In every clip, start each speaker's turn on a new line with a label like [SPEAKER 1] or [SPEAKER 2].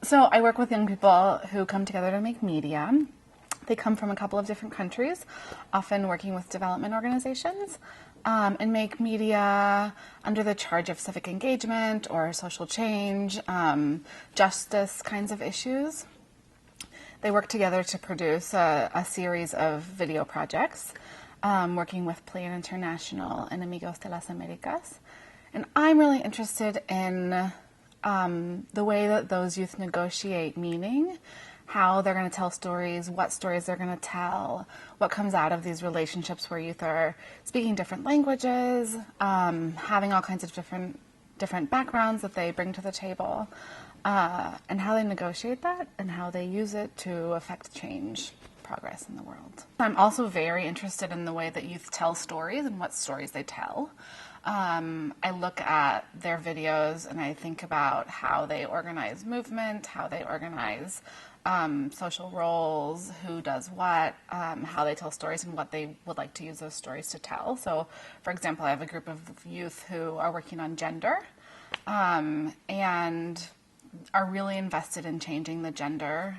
[SPEAKER 1] So I work with young people who come together to make media. They come from a couple of different countries, often working with development organizations, and make media under the charge of civic engagement or social change, justice kinds of issues. They work together to produce a series of video projects, working with Plan International and Amigos de las Americas. And I'm really interested in the way that those youth negotiate meaning, how they're going to tell stories, what stories they're going to tell, what comes out of these relationships where youth are speaking different languages, having all kinds of different backgrounds that they bring to the table, and how they negotiate that and how they use it to affect change, progress in the world. I'm also very interested in the way that youth tell stories and what stories they tell. I look at their videos and I think about how they organize movement, how they organize social roles, who does what, how they tell stories, and what they would like to use those stories to tell. So, for example, I have a group of youth who are working on gender and are really invested in changing the gender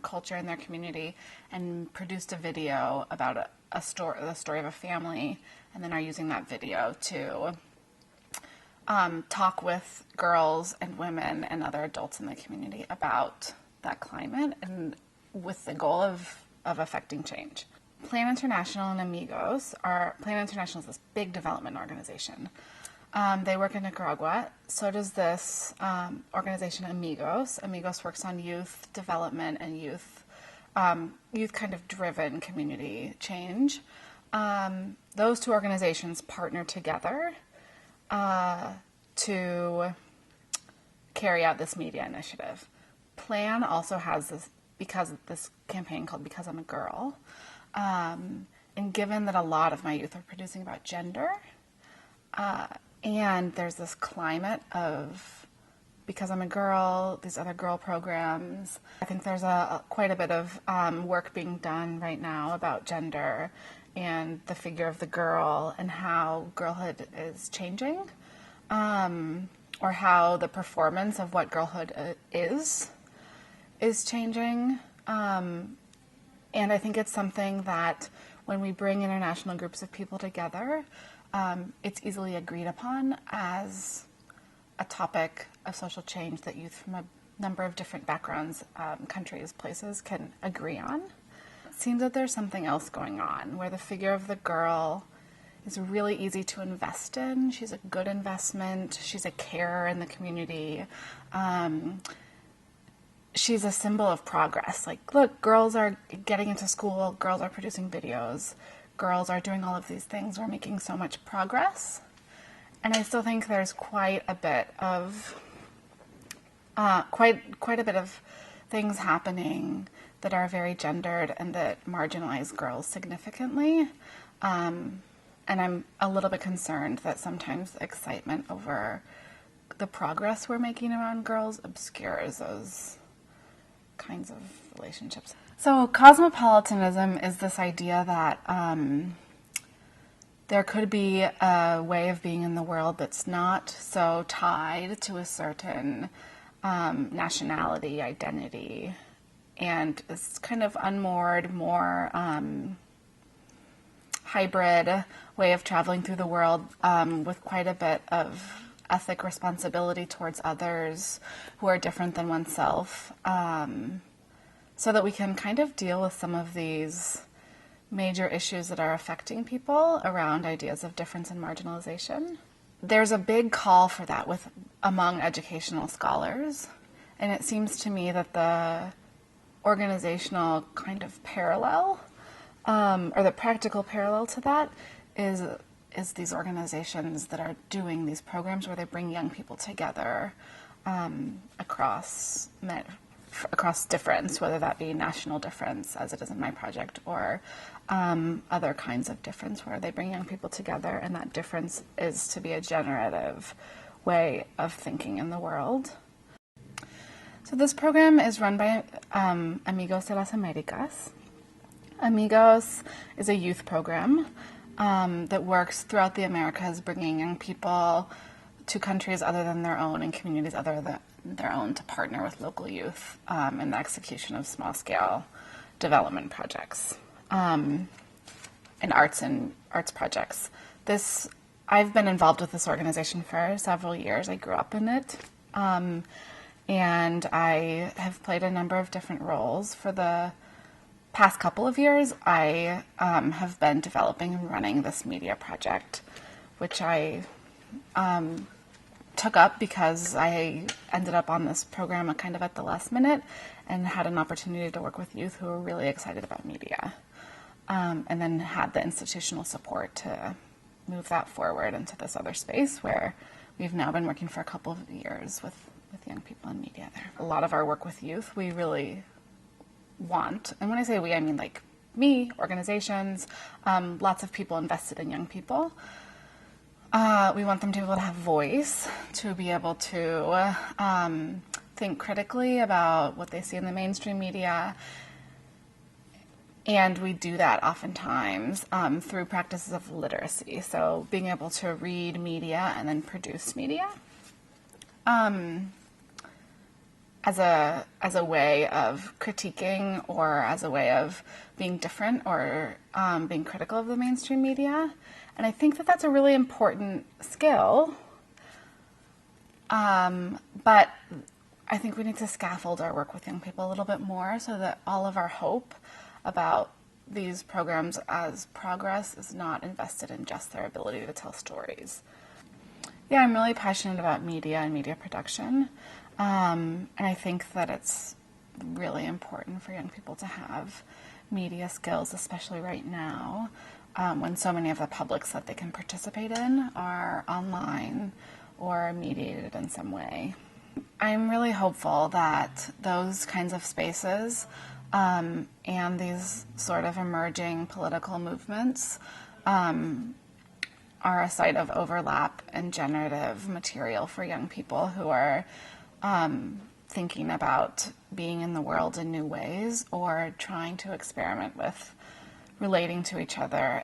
[SPEAKER 1] culture in their community, and produced a video about the story of a family, and then are using that video to talk with girls and women and other adults in the community about that climate, and with the goal of affecting change. Plan International and Amigos Plan International is this big development organization. They work in Nicaragua. So does this organization Amigos. Amigos works on youth development and youth kind of driven community change. Those two organizations partner together to carry out this media initiative. Plan also has this campaign called Because I'm a Girl. And given that a lot of my youth are producing about gender, and there's this climate of Because I'm a Girl, these other girl programs, I think there's quite a bit of work being done right now about gender and the figure of the girl and how girlhood is changing, or how the performance of what girlhood is changing. And I think it's something that when we bring international groups of people together, it's easily agreed upon as a topic of social change that youth from a number of different backgrounds, countries, places can agree on. It seems that there's something else going on where the figure of the girl is really easy to invest in. She's a good investment. She's a carer in the community. She's a symbol of progress. Like, look, girls are getting into school, girls are producing videos, girls are doing all of these things. We're making so much progress. And I still think there's quite a bit of things happening that are very gendered and that marginalize girls significantly. And I'm a little bit concerned that sometimes excitement over the progress we're making around girls obscures those kinds of relationships. So cosmopolitanism is this idea that there could be a way of being in the world that's not so tied to a certain nationality, identity, and this kind of unmoored, more hybrid way of traveling through the world with quite a bit of ethic responsibility towards others who are different than oneself, so that we can kind of deal with some of these major issues that are affecting people around ideas of difference and marginalization. There's a big call for that among educational scholars, and it seems to me that the organizational kind of parallel, or the practical parallel to that, is these organizations that are doing these programs where they bring young people together across difference, whether that be national difference, as it is in my project, or other kinds of difference where they bring young people together, and that difference is to be a generative way of thinking in the world. So this program is run by Amigos de las Americas. Amigos is a youth program that works throughout the Americas, bringing young people to countries other than their own and communities other their own to partner with local youth in the execution of small-scale development projects and arts projects. I've been involved with this organization for several years. I grew up in it, and I have played a number of different roles. For the past couple of years, I have been developing and running this media project, which I took up because I ended up on this program kind of at the last minute and had an opportunity to work with youth who were really excited about media, and then had the institutional support to move that forward into this other space where we've now been working for a couple of years with young people in media there. A lot of our work with youth, we really want, and when I say we, I mean like me, organizations, lots of people invested in young people. We want them to be able to have voice, to be able to think critically about what they see in the mainstream media. And we do that oftentimes through practices of literacy. So being able to read media and then produce media as a way of critiquing or as a way of being different or being critical of the mainstream media. And I think that that's a really important skill. But I think we need to scaffold our work with young people a little bit more so that all of our hope about these programs as progress is not invested in just their ability to tell stories. Yeah, I'm really passionate about media and media production. And I think that it's really important for young people to have media skills, especially right now, when so many of the publics that they can participate in are online or mediated in some way. I'm really hopeful that those kinds of spaces and these sort of emerging political movements are a site of overlap and generative material for young people who are thinking about being in the world in new ways or trying to experiment with relating to each other